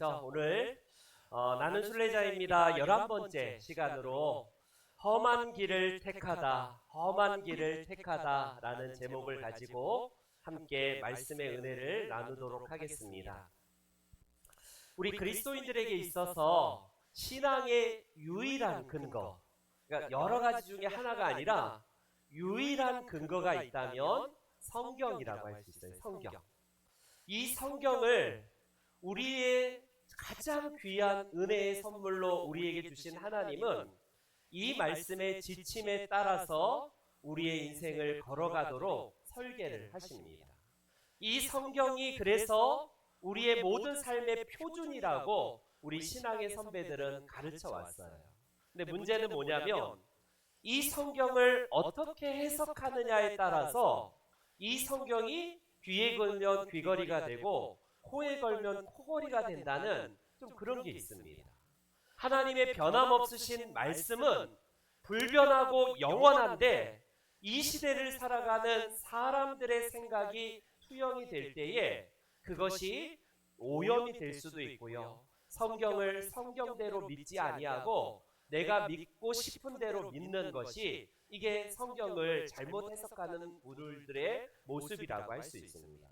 그렇죠? 오늘 나는 순례자입니다. 11번째 시간으로 험한 길을 택하다, 험한 길을 택하다 라는 제목을 가지고 함께 말씀의 은혜를 나누도록 하겠습니다. 우리 그리스도인들에게 있어서 신앙의 유일한 근거, 그러니까 여러 가지 중에 하나가 아니라 유일한 근거가 있다면 성경이라고 할 수 있어요. 성경. 이 성경을 우리의 가장 귀한 은혜의 선물로 우리에게 주신 하나님은 이 말씀의 지침에 따라서 우리의 인생을 걸어가도록 설계를 하십니다. 이 성경이 그래서 우리의 모든 삶의 표준이라고 우리 신앙의 선배들은 가르쳐 왔어요. 근데 문제는 뭐냐면 이 성경을 어떻게 해석하느냐에 따라서 이 성경이 귀에 걸면 귀걸이가 되고 코에 걸면 코걸이가 된다는 좀 그런 게 있습니다. 하나님의 변함없으신 말씀은 불변하고 영원한데 이 시대를 살아가는 사람들의 생각이 투영이 될 때에 그것이 오염이 될 수도 있고요. 성경을 성경대로 믿지 아니하고 내가 믿고 싶은 대로 믿는 것이 이게 성경을 잘못 해석하는 우리들의 모습이라고 할 수 있습니다.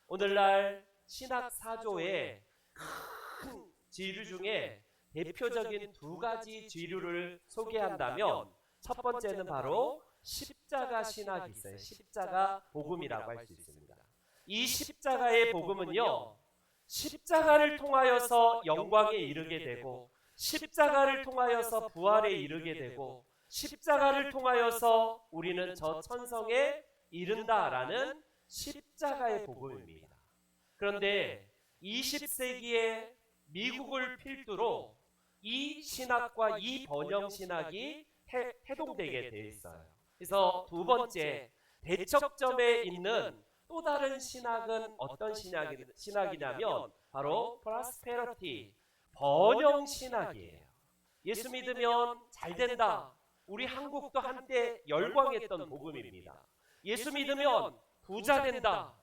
오늘날 신학 사조의 큰 지류 중에 대표적인 두 가지 지류를 소개한다면 첫 번째는 바로 십자가 신학이 있어요. 십자가 복음이라고 할 수 있습니다. 이 십자가의 복음은요, 십자가를 통하여서 영광에 이르게 되고 십자가를 통하여서 부활에 이르게 되고 십자가를 통하여서 우리는 저 천성에 이른다라는 십자가의 복음입니다. 그런데 20세기에 미국을 필두로 이 신학과 이 번영 신학이 태동되게 되어 있어요. 그래서 두 번째 대척점에 있는 또 다른 신학은 어떤 신학이냐면 바로 프로스페러티, 번영 신학이에요. 예수 믿으면 잘 된다. 우리 한국도 한때 열광했던 복음입니다. 예수 믿으면 부자 된다.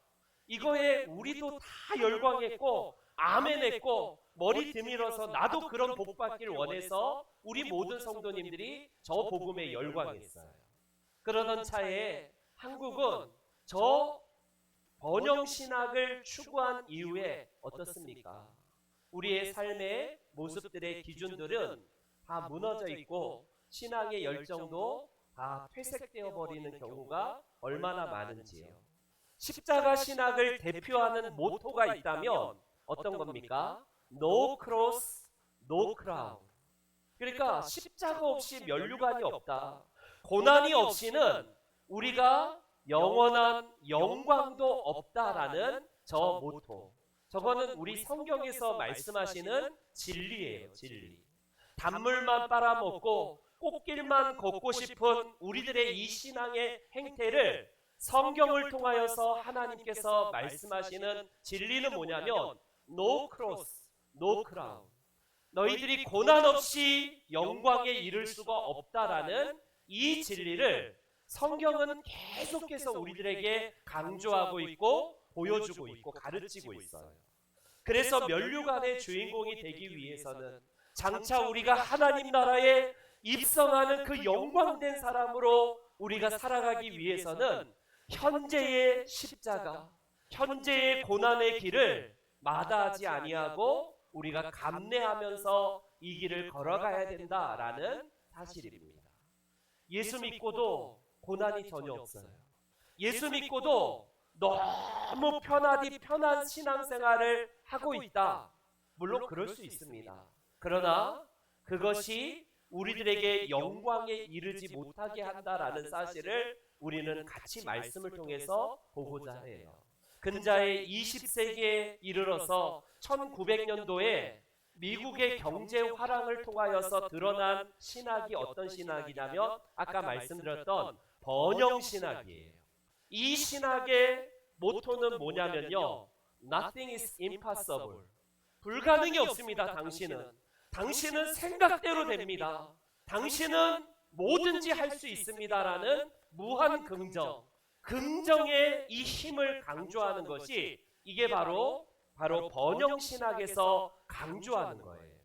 이거에 우리도 다 열광했고 아멘했고 머리 들밀어서 나도 그런 복 받길 원해서 우리 모든 성도님들이 저 복음에 열광했어요. 그러던 차에 한국은 저 번영 신학을 추구한 이후에 어떻습니까? 우리의 삶의 모습들의 기준들은 다 무너져 있고 신앙의 열정도 다 퇴색되어 버리는 경우가 얼마나 많은지요. 십자가 신학을 대표하는 모토가 있다면 어떤 겁니까? No cross, no crown. 그러니까 십자가 없이 면류관이 없다. 고난이 없이는 우리가 영원한 영광도 없다라는 저 모토. 저거는 우리 성경에서 말씀하시는 진리예요. 진리. 단물만 빨아먹고 꽃길만 걷고 싶은 우리들의 이 신앙의 행태를 성경을 통하여서 하나님께서 말씀하시는 진리는 뭐냐면 No cross, no crown. 너희들이 고난 없이 영광에 이를 수가 없다라는 이 진리를 성경은 계속해서 우리들에게 강조하고 있고 보여주고 있고 가르치고 있어요. 그래서 면류관의 주인공이 되기 위해서는 장차 우리가 하나님 나라에 입성하는 그 영광된 사람으로 우리가 살아가기 위해서는 현재의 십자가, 현재의 고난의 길을 마다하지 아니하고 우리가 감내하면서 이 길을 걸어가야 된다라는 사실입니다. 예수 믿고도 고난이 전혀 없어요. 예수 믿고도 너무 편한 신앙생활을 하고 있다. 물론 그럴 수 있습니다. 그러나 그것이 우리들에게 영광에 이르지 못하게 한다라는 사실을 우리는 같이 말씀을 통해서 보고자 해요. 근자의 20세기에 이르러서 1900년도에 미국의 경제 화랑을 통하여서 드러난 신학이 어떤 신학이냐면 아까 말씀드렸던 번영 신학이에요. 이 신학의 모토는 뭐냐면요. Nothing is impossible. 불가능이 없습니다. 당신은 생각대로 됩니다. 당신은 뭐든지 할 수 있습니다라는 무한 긍정의 이 힘을 강조하는 것이 이게 바로 바로 번영신학에서 강조하는 거예요.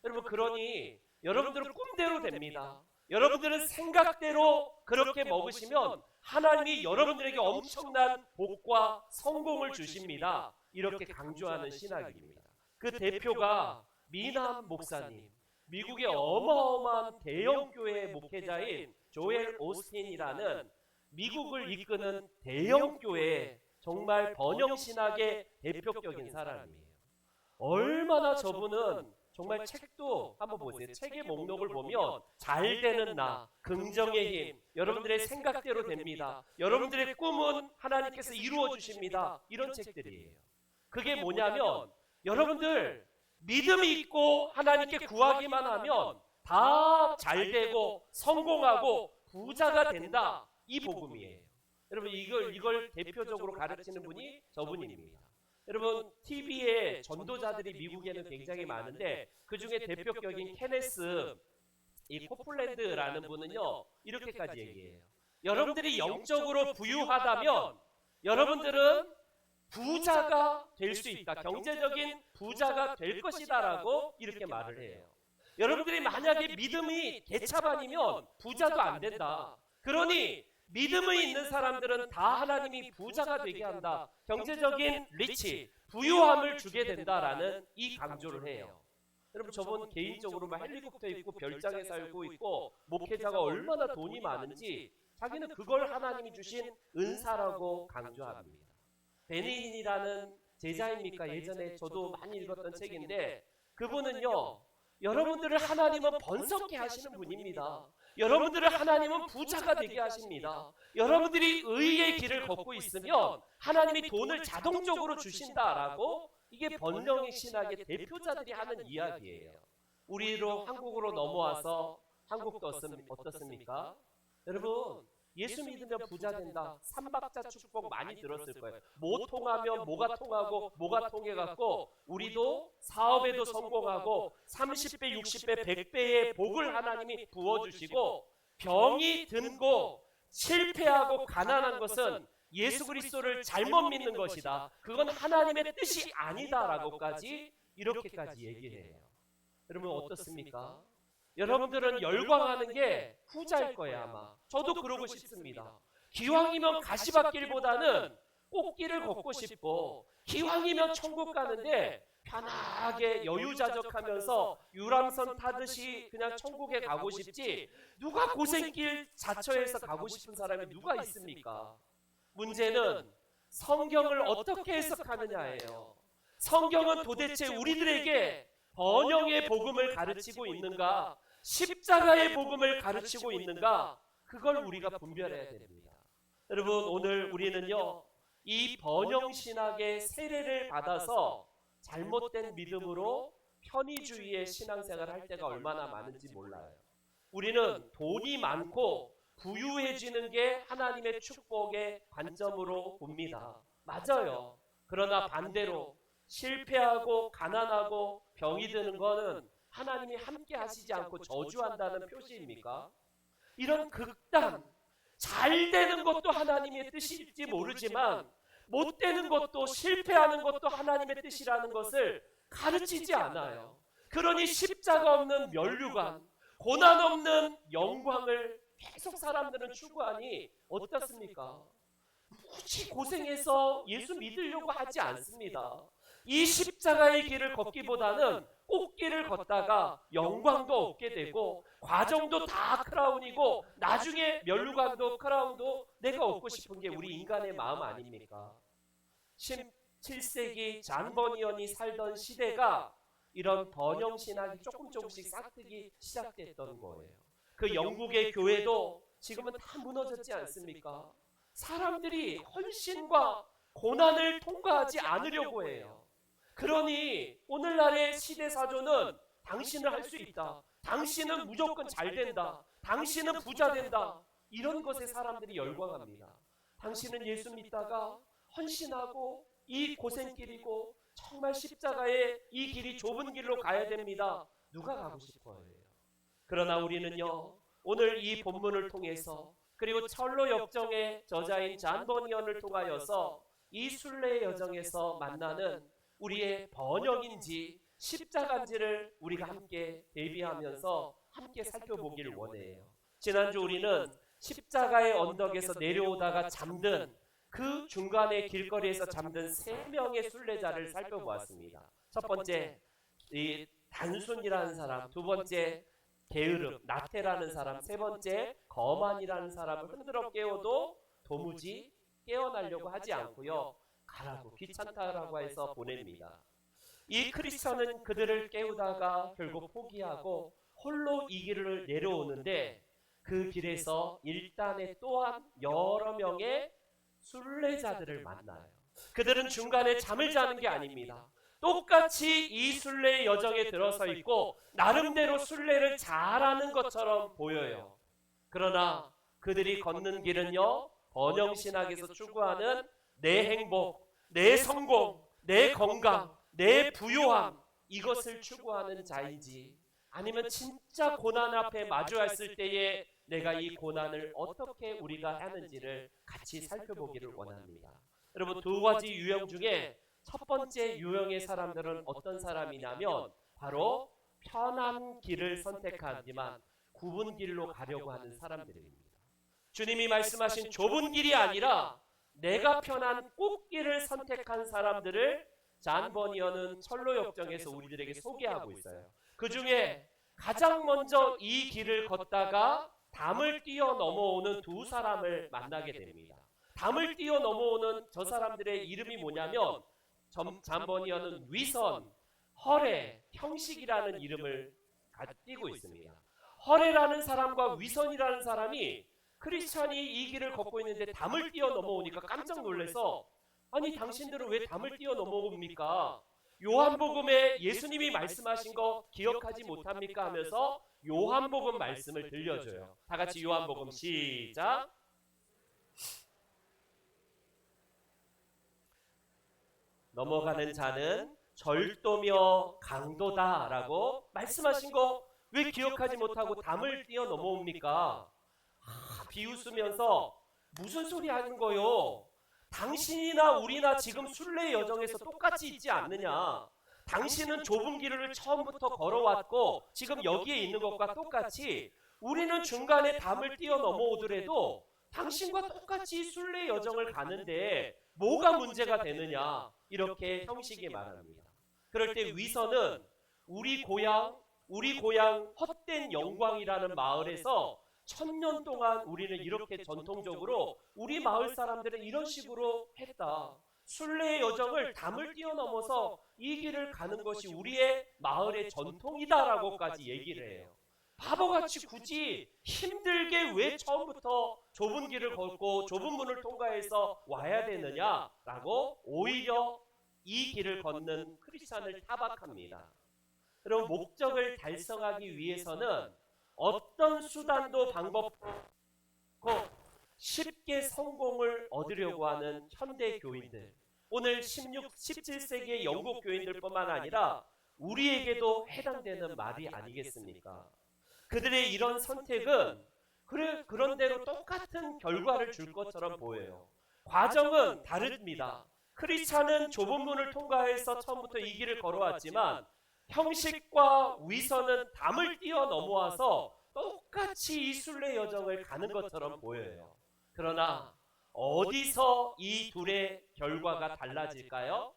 여러분, 그러니 여러분들은 꿈대로 됩니다. 여러분들은 생각대로 그렇게 먹으시면 하나님이 여러분들에게 엄청난 복과 성공을 주십니다. 이렇게 강조하는 신학입니다. 그 대표가 미남 목사님, 미국의 어마어마한 대형교회 목회자인 조엘 오스틴이라는 미국을 이끄는 대형교회 정말 번영신학의 대표격인 사람이에요. 얼마나 저분은 정말 책도 한번 보세요. 책의 목록을 보면 잘 되는 나, 긍정의 힘, 여러분들의 생각대로 됩니다. 여러분들의 꿈은 하나님께서 이루어 주십니다. 이런 책들이에요. 그게 뭐냐면 여러분들 믿음이 있고 하나님께 구하기만 하면 다 잘 되고 성공하고 부자가 된다. 이 복음이에요. 여러분, 이걸 대표적으로 가르치는 분이 저분입니다. 여러분, TV에 전도자들이 미국에는 굉장히 많은데 그 중에 대표격인 케네스 이 코플랜드라는 분은요, 이렇게까지 얘기해요. 여러분들이 영적으로 부유하다면 여러분들은 부자가 될 수 있다. 경제적인 부자가 될 것이다라고 이렇게 말을 해요. 여러분들이 만약에 믿음이 개차반이면 부자도 안 된다. 그러니 믿음이 있는 사람들은 다 하나님이 부자가 되게 한다. 경제적인 리치, 부유함을 주게 된다라는 이 강조를 해요. 여러분, 저분 개인적으로 막 헬리콥터 있고 별장에 살고 있고 목회자가 얼마나 돈이 많은지 자기는 그걸 하나님이 주신 은사라고 강조합니다. 베니인이라는 제자입니까? 예전에 저도 많이 읽었던 책인데 그분은요, 여러분들을 하나님은 번성케 하시는 분입니다. 여러분들을 하나님은 부자가 되게 하십니다. 여러분들이 의의 길을 걷고 있으면 하나님이 돈을 자동적으로 주신다라고, 이게 번영의 신학의 대표자들이 하는 이야기예요. 우리로 한국으로 넘어와서 한국도 어떻습니까? 여러분, 예수 믿으면 부자 된다. 삼박자 축복 많이 들었을 거예요. 뭐 통하면 뭐가 통하고 뭐가 통해갖고 우리도 사업에도 성공하고 30배, 60배, 100배의 복을 하나님이 부어주시고, 병이 든고 실패하고 가난한 것은 예수 그리스도를 잘못 믿는 것이다. 그건 하나님의 뜻이 아니다라고까지 이렇게까지 얘기해요. 여러분, 어떻습니까? 여러분들은 열광하는 게 후자일 거예요. 아마 저도 그러고 싶습니다. 기왕이면 가시밭길보다는 꽃길을 걷고 싶고, 기왕이면 천국 가는데 편하게 여유자적하면서 유람선 타듯이 그냥 천국에 가고 싶지, 누가 고생길 자처해서 가고 싶은 사람이 누가 있습니까? 문제는 성경을 어떻게 해석하느냐예요. 성경은 도대체 우리들에게 번영의 복음을 가르치고 있는가, 십자가의 복음을 가르치고 있는가, 그걸 우리가 분별해야 됩니다. 여러분, 오늘 우리는요, 이 번영신학의 세례를 받아서 잘못된 믿음으로 편의주의의 신앙생활을 할 때가 얼마나 많은지 몰라요. 우리는 돈이 많고 부유해지는 게 하나님의 축복의 관점으로 봅니다. 맞아요. 그러나 반대로 실패하고 가난하고 병이 드는 거는 하나님이 함께 하시지 않고 저주한다는 표시입니까? 이런 극단, 잘 되는 것도 하나님의 뜻일지 모르지만 못 되는 것도, 실패하는 것도 하나님의 뜻이라는 것을 가르치지 않아요. 그러니 십자가 없는 면류관, 고난 없는 영광을 계속 사람들은 추구하니 어떻습니까? 무지 고생해서 예수 믿으려고 하지 않습니다. 이 십자가의 길을 걷기보다는 꽃길을 걷다가 영광도 얻게 되고, 과정도 다 크라운이고, 나중에 면류관도 크라운도 내가 얻고 싶은 게 우리 인간의 마음 아닙니까? 17세기 잔 버니언이 살던 시대가 이런 번영신학이 조금씩 싹트기 시작됐던 거예요. 그 영국의 교회도 지금은 다 무너졌지 않습니까? 사람들이 헌신과 고난을 통과하지 않으려고 해요. 그러니 오늘날의 시대사조는 당신은 할 수 있다, 당신은 무조건 잘 된다, 당신은 부자 된다, 이런 것에 사람들이 열광합니다. 당신은 예수 믿다가 헌신하고 이 고생길이고 정말 십자가의 이 길이 좁은 길로 가야 됩니다. 누가 가고 싶어요? 그러나 우리는요, 오늘 이 본문을 통해서, 그리고 철로 역정의 저자인 잔 버니언을 통하여서 이 순례의 여정에서 만나는 우리의 번영인지 십자가인지를 우리가 함께 대비하면서 함께 살펴보기를 원해요. 지난주 우리는 십자가의 언덕에서 내려오다가 잠든 그 중간에 길거리에서 잠든 3명의 순례자를 살펴보았습니다. 첫 번째 이 단순이라는 사람, 두 번째 게으름, 나태라는 사람, 세 번째 거만이라는 사람을 흔들어 깨워도 도무지 깨어나려고 하지 않고요. 가라고, 귀찮다라고 해서 보냅니다. 이 크리스천은 그들을 깨우다가 결국 포기하고 홀로 이 길을 내려오는데 그 길에서 일단에 또한 여러 명의 순례자들을 만나요. 그들은 중간에 잠을 자는 게 아닙니다. 똑같이 이 순례의 여정에 들어서 있고 나름대로 순례를 잘하는 것처럼 보여요. 그러나 그들이 걷는 길은요, 번영신학에서 추구하는 내 행복, 내 성공, 내 건강, 내 부요함, 이것을 추구하는 자인지, 아니면 진짜 고난 앞에 마주했을 때에 내가 이 고난을 어떻게 우리가 하는지를 같이 살펴보기를 원합니다. 여러분, 두 가지 유형 중에 첫 번째 유형의 사람들은 어떤 사람이냐면 바로 편한 길을 선택하지만 굽은 길로 가려고 하는 사람들입니다. 주님이 말씀하신 좁은 길이 아니라 내가 편한 꽃길을 선택한 사람들을 잔 버니어는 철로 역정에서 우리들에게 소개하고 있어요. 그 중에 가장 먼저 이 길을 걷다가 담을 뛰어 넘어오는 두 사람을 만나게 됩니다. 담을 뛰어 넘어오는 저 사람들의 이름이 뭐냐면 잔 버니어는 위선, 허례, 형식이라는 이름을 띄고 있습니다. 허례라는 사람과 위선이라는 사람이 크리스천이 이 길을 걷고 있는데 담을 뛰어 넘어오니까 깜짝 놀라서 아니 당신들은 왜 담을 뛰어 넘어옵니까? 요한복음에 예수님이 말씀하신 거 기억하지 못합니까? 하면서 요한복음 말씀을 들려줘요. 다 같이 요한복음 시작. 넘어가는 자는 절도며 강도다라고 말씀하신 거 왜 기억하지 못하고 담을 뛰어 넘어옵니까? 비웃으면서 무슨 소리 하는 거요? 당신이나 우리나 지금 순례 여정에서 똑같이 있지 않느냐? 당신은 좁은 길을 처음부터 걸어왔고 지금 여기에 있는 것과 똑같이 우리는 중간에 담을 뛰어 넘어오더라도 당신과 똑같이 순례 여정을 가는데 뭐가 문제가 되느냐? 이렇게 형식이 말합니다. 그럴 때 위선은 우리 고향 헛된 영광이라는 마을에서 1000년 동안 우리는 이렇게 전통적으로 우리 마을 사람들은 이런 식으로 했다. 순례의 여정을 담을 뛰어넘어서 이 길을 가는 것이 우리의 마을의 전통이다라고까지 얘기를 해요. 바보같이 굳이 힘들게 왜 처음부터 좁은 길을 걷고 좁은 문을 통과해서 와야 되느냐라고 오히려 이 길을 걷는 크리스천을 타박합니다. 여러분, 목적을 달성하기 위해서는 어떤 수단도 방법도 쉽게 성공을 얻으려고 하는 현대 교인들, 오늘 17세기의 영국 교인들뿐만 아니라 우리에게도 해당되는 말이 아니겠습니까? 그들의 이런 선택은 그런대로 똑같은 결과를 줄 것처럼 보여요. 과정은 다릅니다. 크리스찬은 좁은 문을 통과해서 처음부터 이 길을 걸어왔지만 형식과 위선은 담을 뛰어 넘어와서 똑같이 이 순례 여정을 가는 것처럼 보여요. 그러나 어디서 이 둘의 결과가 달라질까요?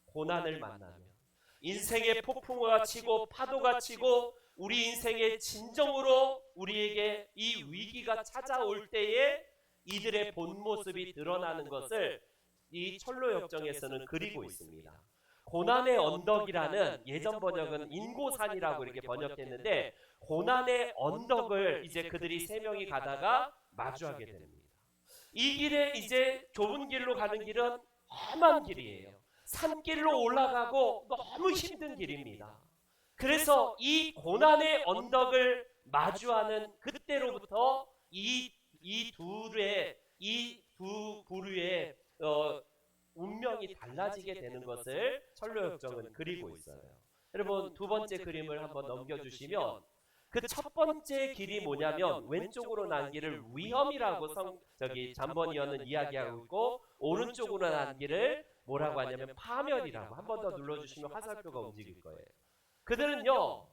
고난을 만나면, 인생의 폭풍우가 치고 파도가 치고 우리 인생의 진정으로 우리에게 이 위기가 찾아올 때에 이들의 본 모습이 드러나는 것을 이 철로 역정에서는 그리고 있습니다. 고난의 언덕이라는 예전 번역은 인고산이라고 이렇게 번역했는데 고난의 언덕을 이제 그들이 3명이 가다가 마주하게 됩니다. 이 길에 이제 좁은 길로 가는 길은 험한 길이에요. 산길로 올라가고 너무 힘든 길입니다. 그래서 이 고난의 언덕을 마주하는 그때로부터 이 두 부류의 운명이 달라지게 되는 것을 철로역정은 그리고 있어요. 여러분, 두 번째 그림을 한번 넘겨주시면 그 첫 번째 길이 뭐냐면 왼쪽으로 난 길을 위험이라고 잔 버니어는 이야기하고 있고 오른쪽으로 난 길을 뭐라고 하냐면 파멸이라고. 한 번 더 눌러주시면 화살표가 움직일 거예요. 그들은요,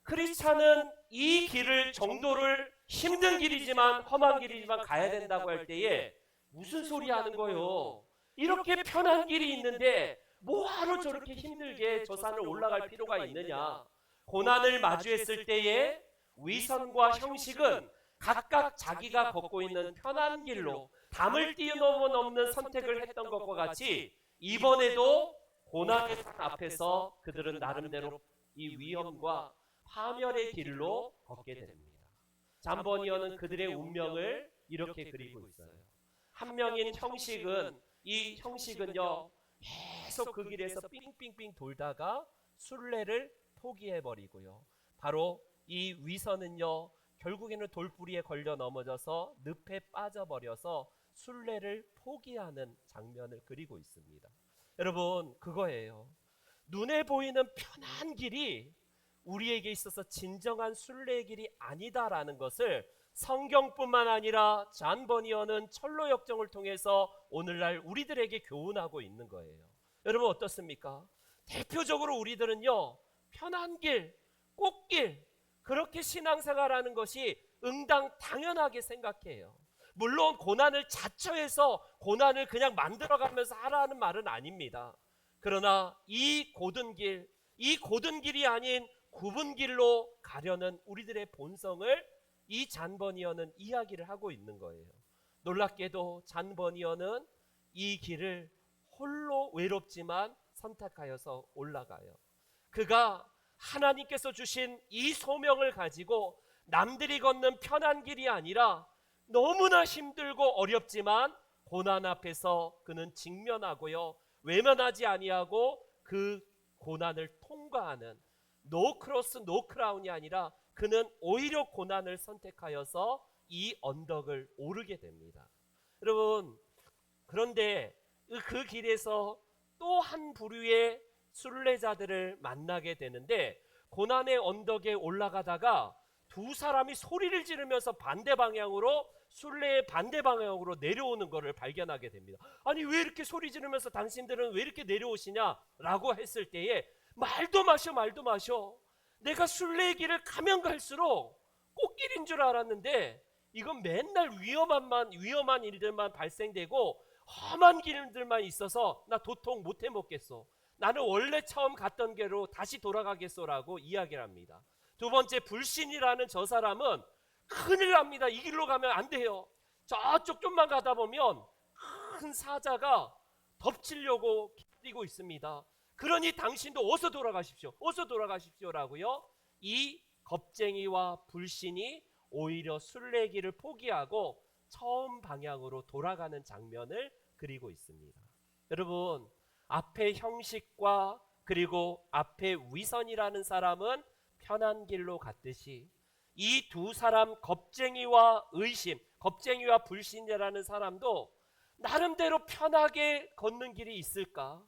크리스찬은 이 길을, 정도를 힘든 길이지만 험한 길이지만 가야 된다고 할 때에 무슨 소리 하는 거요? 이렇게 편한 길이 있는데 뭐하러 저렇게 힘들게 저 산을 올라갈 필요가 있느냐? 고난을 마주했을 때에 위선과 형식은 각각 자기가 걷고 있는 편한 길로 담을 뛰어넘는 선택을 했던 것과 같이 이번에도 고난의 산 앞에서 그들은 나름대로 이 위험과 파멸의 길로 걷게 됩니다. 잠버니어는 그들의 운명을 이렇게 그리고 있어요. 한 명인 형식은, 이 형식은요, 계속 그 길에서 삥삥삥 돌다가 순례를 포기해버리고요. 바로 이 위선은요, 결국에는 돌뿌리에 걸려 넘어져서 늪에 빠져버려서 순례를 포기하는 장면을 그리고 있습니다. 여러분, 그거예요. 눈에 보이는 편한 길이 우리에게 있어서 진정한 순례의 길이 아니다라는 것을 성경뿐만 아니라 잔 버니어는 철로 역정을 통해서 오늘날 우리들에게 교훈하고 있는 거예요. 여러분 어떻습니까? 대표적으로 우리들은요, 편한 길, 꽃길, 그렇게 신앙생활하는 것이 당연하게 생각해요. 물론 고난을 자처해서 고난을 그냥 만들어가면서 하라는 말은 아닙니다. 그러나 이 고든 길이 아닌 굽은 길로 가려는 우리들의 본성을 이 잔 버니어는 이야기를 하고 있는 거예요. 놀랍게도 잔 버니어는 이 길을 홀로 외롭지만 선택하여서 올라가요. 그가 하나님께서 주신 이 소명을 가지고 남들이 걷는 편한 길이 아니라 너무나 힘들고 어렵지만 고난 앞에서 그는 직면하고요, 외면하지 아니하고 그 고난을 통과하는, 노 크로스 노 크라운이 아니라 그는 오히려 고난을 선택하여서 이 언덕을 오르게 됩니다. 여러분, 그런데 그 길에서 또 한 부류의 순례자들을 만나게 되는데, 고난의 언덕에 올라가다가 두 사람이 소리를 지르면서 순례의 반대 방향으로 내려오는 것을 발견하게 됩니다. 아니, 왜 이렇게 소리 지르면서 당신들은 왜 이렇게 내려오시냐라고 했을 때에 말도 마셔. 내가 순례의 길을 가면 갈수록 꽃길인 줄 알았는데 이건 맨날 위험한 일들만 발생되고 험한 길들만 있어서 나 도통 못 해먹겠어. 나는 원래 처음 갔던 길로 다시 돌아가겠소라고 이야기를 합니다. 두 번째, 불신이라는 저 사람은 큰일 납니다. 이 길로 가면 안 돼요. 저쪽 좀만 가다 보면 큰 사자가 덮치려고 기다리고 있습니다. 그러니 당신도 어서 돌아가십시오라고요. 이 겁쟁이와 불신이 오히려 순례길을 포기하고 처음 방향으로 돌아가는 장면을 그리고 있습니다. 여러분, 앞에 형식과 그리고 앞에 위선이라는 사람은 편한 길로 갔듯이 이 두 사람, 겁쟁이와 불신이라는 사람도 나름대로 편하게 걷는 길이 있을까?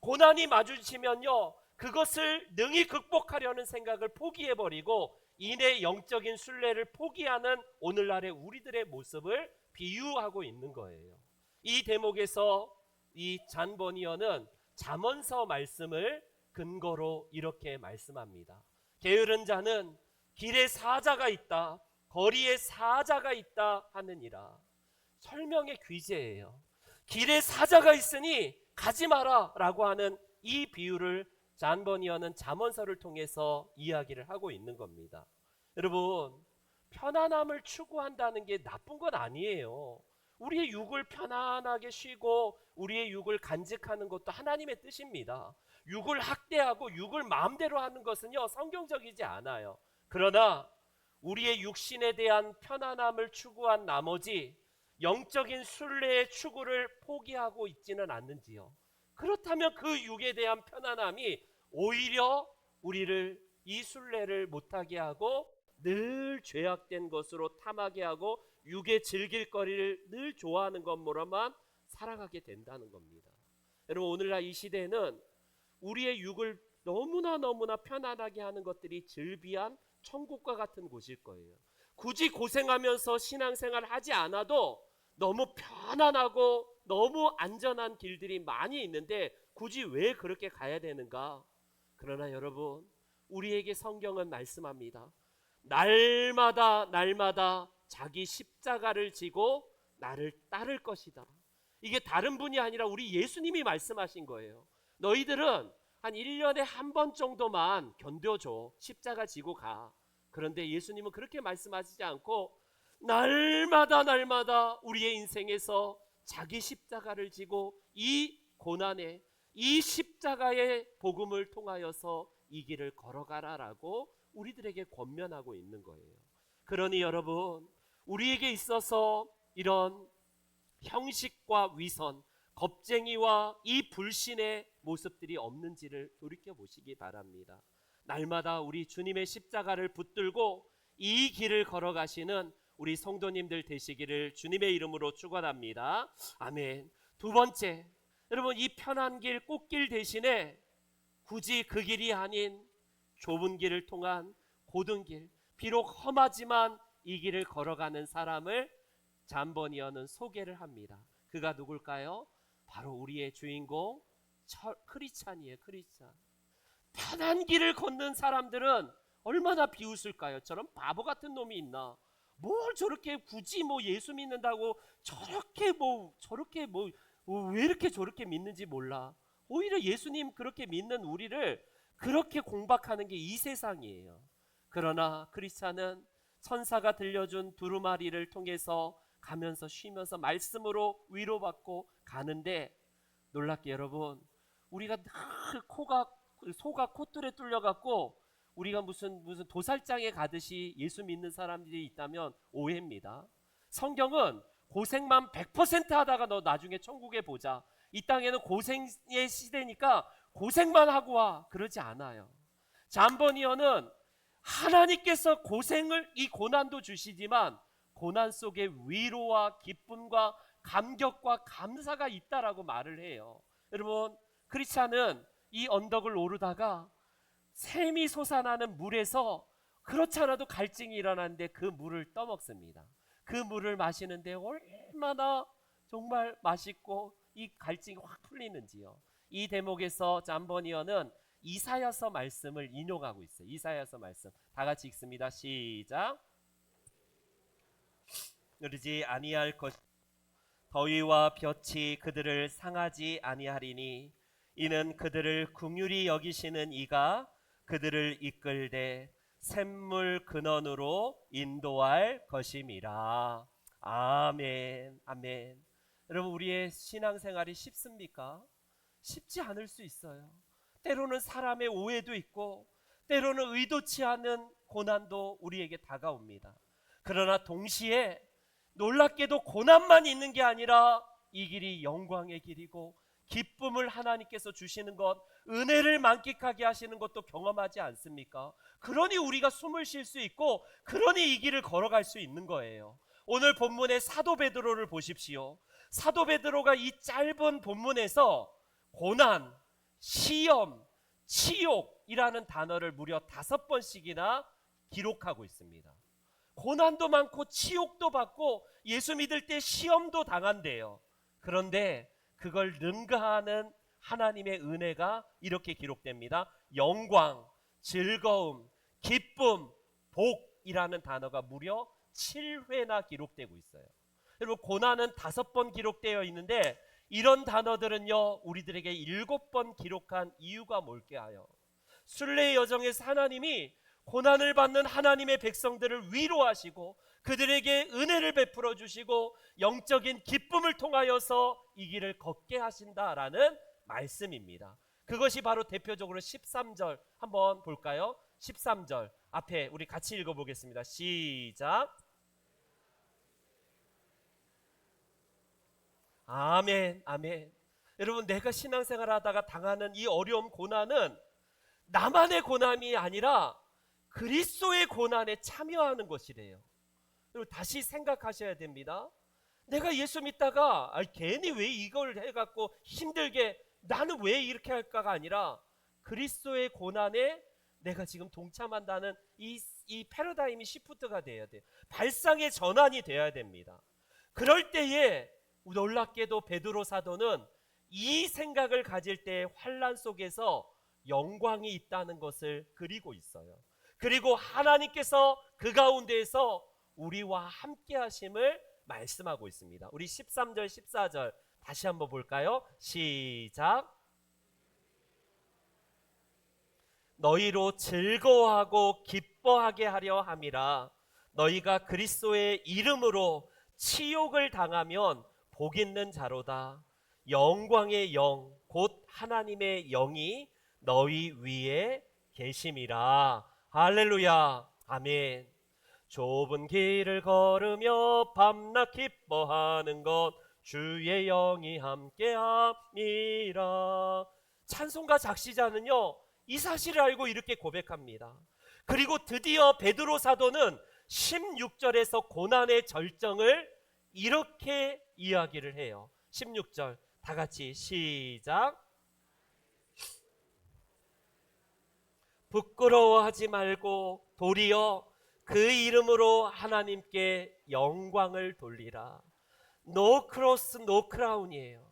고난이 마주치면요, 그것을 능히 극복하려는 생각을 포기해버리고 이내 영적인 순례를 포기하는 오늘날의 우리들의 모습을 비유하고 있는 거예요. 이 대목에서 이 잔 버니어는 잠언서 말씀을 근거로 이렇게 말씀합니다. 게으른 자는 길에 사자가 있다, 거리에 사자가 있다 하느니라. 설명의 귀재예요. 길에 사자가 있으니 가지 마라 라고 하는 이 비유를 잔 버니어는 잠언서를 통해서 이야기를 하고 있는 겁니다. 여러분, 편안함을 추구한다는 게 나쁜 건 아니에요. 우리의 육을 편안하게 쉬고 우리의 육을 간직하는 것도 하나님의 뜻입니다. 육을 학대하고 육을 마음대로 하는 것은요, 성경적이지 않아요. 그러나 우리의 육신에 대한 편안함을 추구한 나머지 영적인 순례의 추구를 포기하고 있지는 않는지요. 그렇다면 그 육에 대한 편안함이 오히려 우리를 이 순례를 못하게 하고 늘 죄악된 것으로 탐하게 하고 육의 즐길 거리를 늘 좋아하는 것으로만 살아가게 된다는 겁니다. 여러분, 오늘날 이 시대에는 우리의 육을 너무나 편안하게 하는 것들이 즐비한 천국과 같은 곳일 거예요. 굳이 고생하면서 신앙생활 하지 않아도 너무 편안하고 너무 안전한 길들이 많이 있는데 굳이 왜 그렇게 가야 되는가? 그러나 여러분, 우리에게 성경은 말씀합니다. 날마다 자기 십자가를 지고 나를 따를 것이다. 이게 다른 분이 아니라 우리 예수님이 말씀하신 거예요. 너희들은 한 1년에 한 번 정도만 견뎌줘. 십자가 지고 가. 그런데 예수님은 그렇게 말씀하시지 않고 날마다 우리의 인생에서 자기 십자가를 지고 이 고난에, 이 십자가의 복음을 통하여서 이 길을 걸어가라라고 우리들에게 권면하고 있는 거예요. 그러니 여러분, 우리에게 있어서 이런 형식과 위선, 겁쟁이와 이 불신의 모습들이 없는지를 돌이켜 보시기 바랍니다. 날마다 우리 주님의 십자가를 붙들고 이 길을 걸어가시는 우리 성도님들 되시기를 주님의 이름으로 축원합니다. 아멘. 두 번째, 여러분, 이 편한 길, 꽃길 대신에 굳이 그 길이 아닌 좁은 길을 통한 고든 길, 비록 험하지만 이 길을 걸어가는 사람을 잠버니어는 소개를 합니다. 그가 누굴까요? 바로 우리의 주인공 크리스찬이에요. 크리스찬. 편한 길을 걷는 사람들은 얼마나 비웃을까요? 저런 바보 같은 놈이 있나? 뭘 저렇게 굳이 예수 믿는다고 저렇게 왜 이렇게 저렇게 믿는지 몰라. 오히려 예수님 그렇게 믿는 우리를 그렇게 공박하는 게 이 세상이에요. 그러나 크리스찬은 천사가 들려준 두루마리를 통해서 가면서 쉬면서 말씀으로 위로받고 가는데, 놀랍게 여러분, 우리가 늘 소가 콧줄에 뚫려갖고 우리가 무슨 도살장에 가듯이 예수 믿는 사람들이 있다면 오해입니다. 성경은 고생만 100% 하다가 너 나중에 천국에 보자, 이 땅에는 고생의 시대니까 고생만 하고 와, 그러지 않아요. 잠버니어는 하나님께서 이 고난도 주시지만 고난 속에 위로와 기쁨과 감격과 감사가 있다라고 말을 해요. 여러분, 크리스찬은 이 언덕을 오르다가 샘이 솟아나는 물에서 그렇지 않아도 갈증이 일어나는데 그 물을 떠먹습니다. 그 물을 마시는데 얼마나 정말 맛있고 이 갈증이 확 풀리는지요. 이 대목에서 잠버니어는 이사야서 말씀을 인용하고 있어요. 이사야서 말씀 다 같이 읽습니다. 시작. 누르지 아니할 것, 더위와 볕이 그들을 상하지 아니하리니 이는 그들을 긍휼히 여기시는 이가 그들을 이끌되 샘물 근원으로 인도할 것임이라. 아멘. 아멘. 여러분, 우리의 신앙생활이 쉽습니까? 쉽지 않을 수 있어요. 때로는 사람의 오해도 있고 때로는 의도치 않은 고난도 우리에게 다가옵니다. 그러나 동시에 놀랍게도 고난만 있는 게 아니라 이 길이 영광의 길이고 기쁨을 하나님께서 주시는 것, 은혜를 만끽하게 하시는 것도 경험하지 않습니까? 그러니 우리가 숨을 쉴 수 있고 그러니 이 길을 걸어갈 수 있는 거예요. 오늘 본문의 사도 베드로를 보십시오. 사도 베드로가 이 짧은 본문에서 고난, 시험, 치욕이라는 단어를 무려 5번씩이나 기록하고 있습니다. 고난도 많고 치욕도 받고 예수 믿을 때 시험도 당한대요. 그런데 그걸 능가하는 하나님의 은혜가 이렇게 기록됩니다. 영광, 즐거움, 기쁨, 복이라는 단어가 무려 7회나 기록되고 있어요. 여러분, 고난은 5번 기록되어 있는데 이런 단어들은요, 우리들에게 7번 기록한 이유가 뭘까요? 순례의 여정에서 하나님이 고난을 받는 하나님의 백성들을 위로하시고 그들에게 은혜를 베풀어 주시고 영적인 기쁨을 통하여서 이 길을 걷게 하신다라는 말씀입니다. 그것이 바로 대표적으로 13절 한번 볼까요? 13절 앞에 우리 같이 읽어보겠습니다. 시작. 아멘. 아멘. 여러분, 내가 신앙생활 하다가 당하는 이 어려움, 고난은 나만의 고난이 아니라 그리스도의 고난에 참여하는 것이래요. 여러분, 다시 생각하셔야 됩니다. 내가 예수 믿다가 괜히 왜 이걸 해갖고 힘들게 나는 왜 이렇게 할까가 아니라 그리스도의 고난에 내가 지금 동참한다는 이 패러다임이 시프트가 돼야 돼요. 발상의 전환이 돼야 됩니다. 그럴 때에 놀랍게도 베드로 사도는 이 생각을 가질 때 환난 속에서 영광이 있다는 것을 그리고 있어요. 그리고 하나님께서 그 가운데에서 우리와 함께 하심을 말씀하고 있습니다. 우리 13절 14절 다시 한번 볼까요? 시작. 너희로 즐거워하고 기뻐하게 하려 함이라. 너희가 그리스도의 이름으로 치욕을 당하면 복 있는 자로다. 영광의 영 곧 하나님의 영이 너희 위에 계심이라. 할렐루야. 아멘. 좁은 길을 걸으며 밤낮 기뻐하는 것 주의 영이 함께함이라. 찬송가 작시자는요 이 사실을 알고 이렇게 고백합니다. 그리고 드디어 베드로 사도는 16절에서 고난의 절정을 이렇게 이야기를 해요. 16절 다 같이 시작. 부끄러워하지 말고 도리어 그 이름으로 하나님께 영광을 돌리라. No cross, no crown이에요.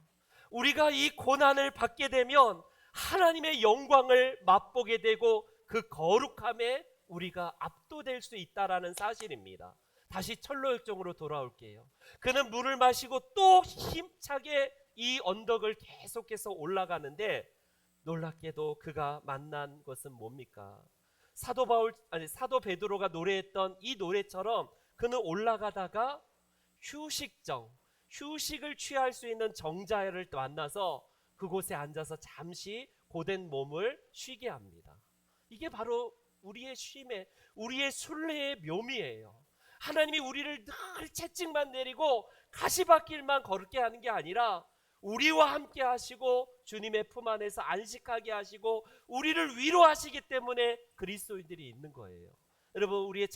우리가 이 고난을 받게 되면 하나님의 영광을 맛보게 되고 그 거룩함에 우리가 압도될 수 있다라는 사실입니다. 다시 철로역정으로 돌아올게요. 그는 물을 마시고 또 힘차게 이 언덕을 계속해서 올라가는데 놀랍게도 그가 만난 것은 뭡니까? 사도 베드로가 노래했던 이 노래처럼 그는 올라가다가 휴식을 취할 수 있는 정자를 만나서 그곳에 앉아서 잠시 고된 몸을 쉬게 합니다. 이게 바로 우리의 쉼의, 우리의 순례의 묘미예요. 하나님이 우리를 늘 채찍만 내리고 가시밭길만 걸게 하는 게 아니라 우리와 함께 하시고 주님의 품 안에서 안식하게 하시고 우리를 위로하시기 때문에 그리스도인들이 있는 거예요. 여러분, 우리의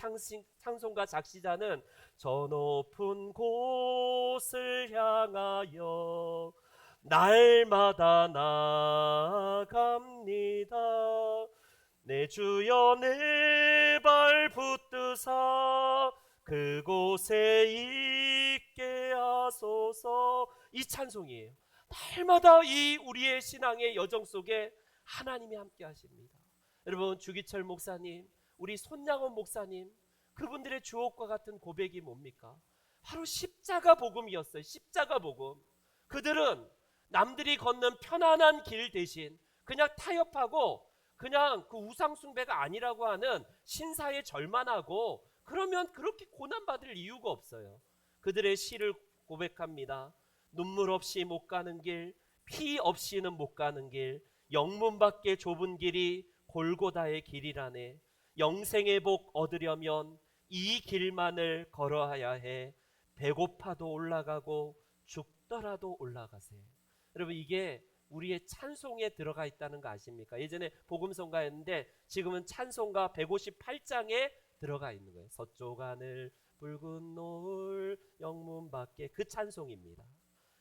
찬송가 작시자는 저 높은 곳을 향하여 날마다 나아갑니다. 내 주여 내 발 붙드사 그곳에 있게 하소서. 이 찬송이에요. 날마다 이 우리의 신앙의 여정 속에 하나님이 함께 하십니다. 여러분, 주기철 목사님, 우리 손양원 목사님, 그분들의 주옥과 같은 고백이 뭡니까? 바로 십자가 복음이었어요. 십자가 복음. 그들은 남들이 걷는 편안한 길 대신 그냥 타협하고 그냥 그 우상 숭배가 아니라고 하는 신사에 절만하고 그러면 그렇게 고난받을 이유가 없어요. 그들의 시를 고백합니다. 눈물 없이 못 가는 길, 피 없이는 못 가는 길, 영문 밖에 좁은 길이 골고다의 길이라네. 영생의 복 얻으려면 이 길만을 걸어야 해. 배고파도 올라가고 죽더라도 올라가세. 여러분, 이게 우리의 찬송에 들어가 있다는 거 아십니까? 예전에 복음성가였는데 지금은 찬송가 158장에 들어가 있는 거예요. 서쪽 하늘 붉은 노을 영문 밖에, 그 찬송입니다.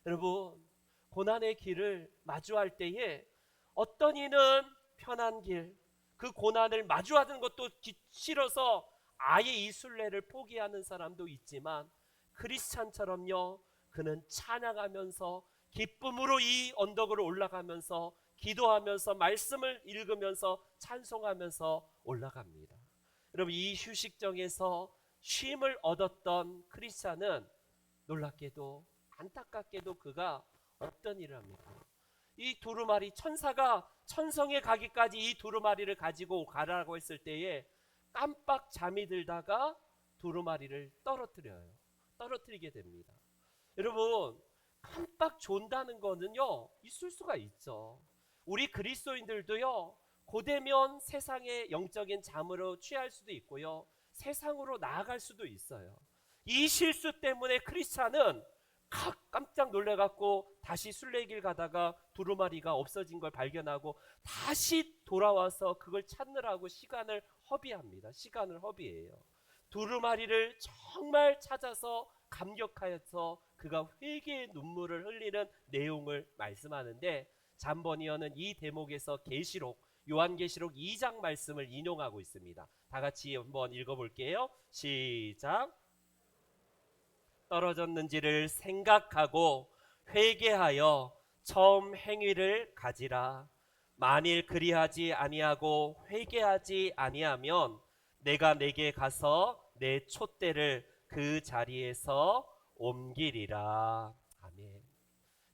여러분, 고난의 길을 마주할 때에 어떤 이는 편한 길, 그 고난을 마주하는 것도 싫어서 아예 이 순례를 포기하는 사람도 있지만 크리스찬처럼요, 그는 찬양하면서 기쁨으로 이 언덕으로 올라가면서 기도하면서 말씀을 읽으면서 찬송하면서 올라갑니다. 여러분, 이 휴식정에서 쉼을 얻었던 크리스찬은 놀랍게도 안타깝게도 그가 어떤 일을 합니까? 이 두루마리, 천사가 천성에 가기까지 이 두루마리를 가지고 가라고 했을 때에 깜빡 잠이 들다가 두루마리를 떨어뜨리게 됩니다. 여러분, 깜빡 존다는 거는요 있을 수가 있죠. 우리 그리스도인들도요 고되면 세상의 영적인 잠으로 취할 수도 있고요, 세상으로 나아갈 수도 있어요. 이 실수 때문에 크리스찬은 깜짝 놀래갖고 다시 순례길 가다가 두루마리가 없어진 걸 발견하고 다시 돌아와서 그걸 찾느라고 시간을 허비해요. 두루마리를 정말 찾아서 감격하여서 그가 회개의 눈물을 흘리는 내용을 말씀하는데, 잠버니어는 이 대목에서 요한계시록 2장 말씀을 인용하고 있습니다. 다 같이 한번 읽어볼게요. 시작. 떨어졌는지를 생각하고 회개하여 처음 행위를 가지라. 만일 그리하지 아니하고 회개하지 아니하면 내가 내게 가서 내 촛대를 그 자리에서 옮기리라. 아멘.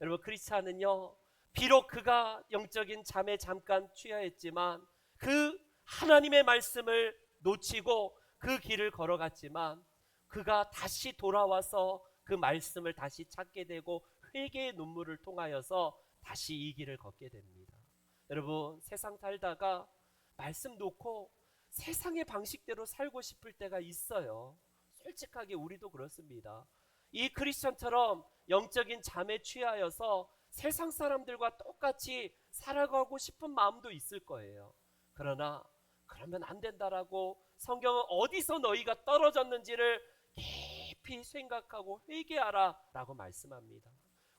여러분, 크리스찬은요, 비록 그가 영적인 잠에 잠깐 취하였지만 그 하나님의 말씀을 놓치고 그 길을 걸어갔지만 그가 다시 돌아와서 그 말씀을 다시 찾게 되고 회개의 눈물을 통하여서 다시 이 길을 걷게 됩니다. 여러분, 세상 살다가 말씀 놓고 세상의 방식대로 살고 싶을 때가 있어요. 솔직하게 우리도 그렇습니다. 이 크리스천처럼 영적인 잠에 취하여서 세상 사람들과 똑같이 살아가고 싶은 마음도 있을 거예요. 그러나 그러면 안 된다라고 성경은 어디서 너희가 떨어졌는지를 깊이 생각하고 회개하라 라고 말씀합니다.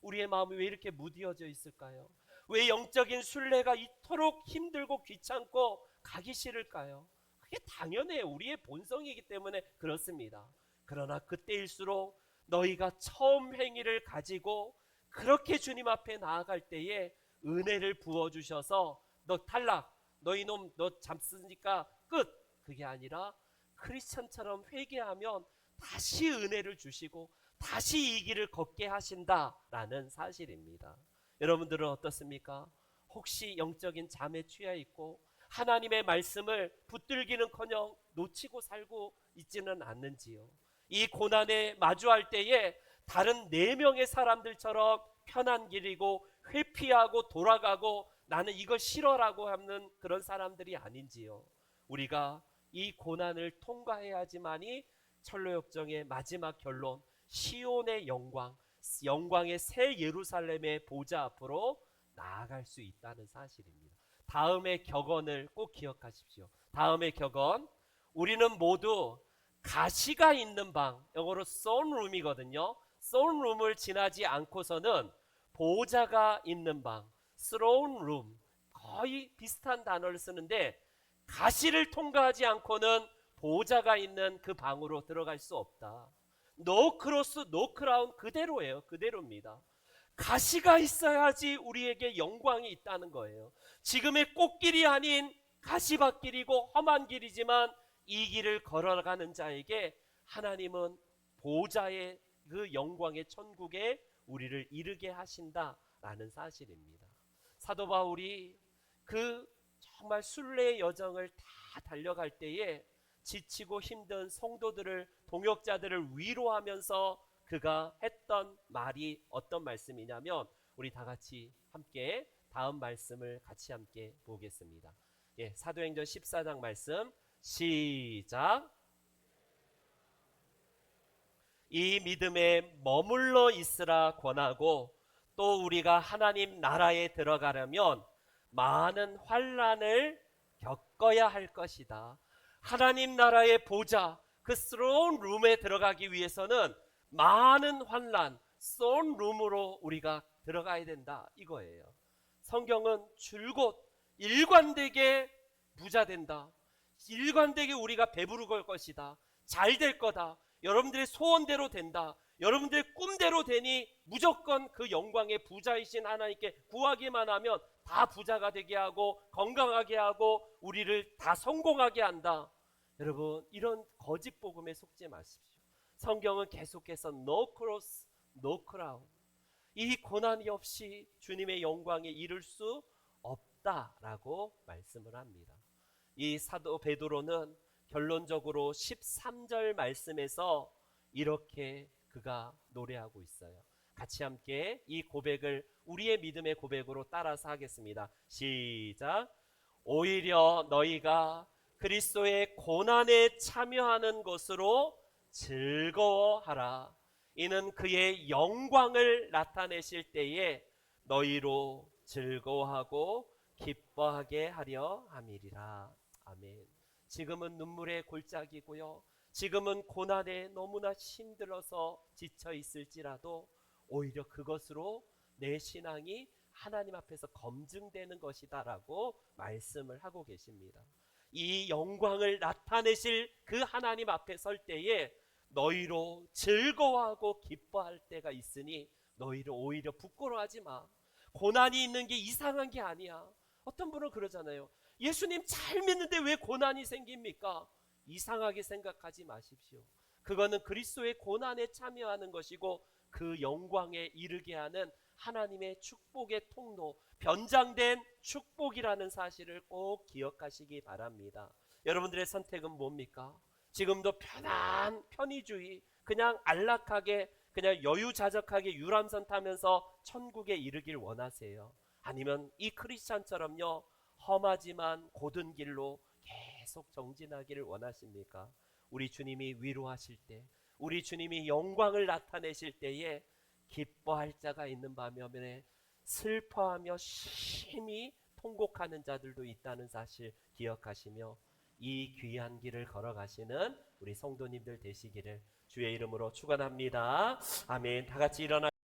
우리의 마음이 왜 이렇게 무디어져 있을까요? 왜 영적인 순례가 이토록 힘들고 귀찮고 가기 싫을까요? 그게 당연해요. 우리의 본성이기 때문에 그렇습니다. 그러나 그때일수록 너희가 처음 행위를 가지고 그렇게 주님 앞에 나아갈 때에 은혜를 부어주셔서 너 탈락, 너희 놈 너 잠쓰니까 끝, 그게 아니라 크리스천처럼 회개하면 다시 은혜를 주시고 다시 이 길을 걷게 하신다라는 사실입니다. 여러분들은 어떻습니까? 혹시 영적인 잠에 취해 있고 하나님의 말씀을 붙들기는커녕 놓치고 살고 있지는 않는지요? 이 고난에 마주할 때에 다른 4명의 사람들처럼 편한 길이고 회피하고 돌아가고 나는 이거 싫어라고 하는 그런 사람들이 아닌지요? 우리가 이 고난을 통과해야지만이 철로역정의 마지막 결론, 시온의 영광, 영광의 새 예루살렘의 보좌 앞으로 나아갈 수 있다는 사실입니다. 다음의 격언을 꼭 기억하십시오. 다음의 격언, 우리는 모두 가시가 있는 방, 영어로 throneroom이거든요. throneroom을 지나지 않고서는 보좌가 있는 방, throne room, 거의 비슷한 단어를 쓰는데 가시를 통과하지 않고는 보좌가 있는 그 방으로 들어갈 수 없다. No cross, no crown, 그대로예요. 그대로입니다. 가시가 있어야지 우리에게 영광이 있다는 거예요. 지금의 꽃길이 아닌 가시밭길이고 험한 길이지만 이 길을 걸어가는 자에게 하나님은 보좌의 그 영광의 천국에 우리를 이르게 하신다라는 사실입니다. 사도 바울이 그 정말 순례의 여정을 다 달려갈 때에 지치고 힘든 성도들을, 동역자들을 위로하면서 그가 했던 말이 어떤 말씀이냐면, 우리 다 같이 함께 다음 말씀을 같이 함께 보겠습니다. 사도행전 14장 말씀 시작. 이 믿음에 머물러 있으라 권하고 또 우리가 하나님 나라에 들어가려면 많은 환난을 겪어야 할 것이다. 하나님 나라의 보좌, 그 스론 룸에 들어가기 위해서는 많은 환난, 스론 룸으로 우리가 들어가야 된다 이거예요. 성경은 줄곧 일관되게 부자 된다, 일관되게 우리가 배부를 것이다, 잘 될 거다, 여러분들의 소원대로 된다, 여러분들의 꿈대로 되니 무조건 그 영광의 부자이신 하나님께 구하기만 하면 다 부자가 되게 하고 건강하게 하고 우리를 다 성공하게 한다. 여러분, 이런 거짓 복음에 속지 마십시오. 성경은 계속해서 no cross, no crown, 이 고난이 없이 주님의 영광에 이를 수 없다라고 말씀을 합니다. 이 사도 베드로는 결론적으로 13절 말씀에서 이렇게 그가 노래하고 있어요. 같이 함께 이 고백을 우리의 믿음의 고백으로 따라서 하겠습니다. 시작. 오히려 너희가 그리스도의 고난에 참여하는 것으로 즐거워하라. 이는 그의 영광을 나타내실 때에 너희로 즐거워하고 기뻐하게 하려 함이리라. 아멘. 지금은 눈물의 골짜기고요, 지금은 고난에 너무나 힘들어서 지쳐 있을지라도 오히려 그것으로 내 신앙이 하나님 앞에서 검증되는 것이다 라고 말씀을 하고 계십니다. 이 영광을 나타내실 그 하나님 앞에 설 때에 너희로 즐거워하고 기뻐할 때가 있으니 너희를 오히려 부끄러워하지 마. 고난이 있는 게 이상한 게 아니야. 어떤 분은 그러잖아요. 예수님 잘 믿는데 왜 고난이 생깁니까? 이상하게 생각하지 마십시오. 그거는 그리스도의 고난에 참여하는 것이고 그 영광에 이르게 하는 하나님의 축복의 통로, 변장된 축복이라는 사실을 꼭 기억하시기 바랍니다. 여러분들의 선택은 뭡니까? 지금도 편의주의, 그냥 안락하게, 그냥 여유자적하게 유람선 타면서 천국에 이르길 원하세요? 아니면 이 크리스찬처럼요, 험하지만 곧은 길로 계속 정진하기를 원하십니까? 우리 주님이 위로하실 때, 우리 주님이 영광을 나타내실 때에 기뻐할 자가 있는 반면에 슬퍼하며 심히 통곡하는 자들도 있다는 사실 기억하시며 이 귀한 길을 걸어가시는 우리 성도님들 되시기를 주의 이름으로 축원합니다. 아멘. 다 같이 일어나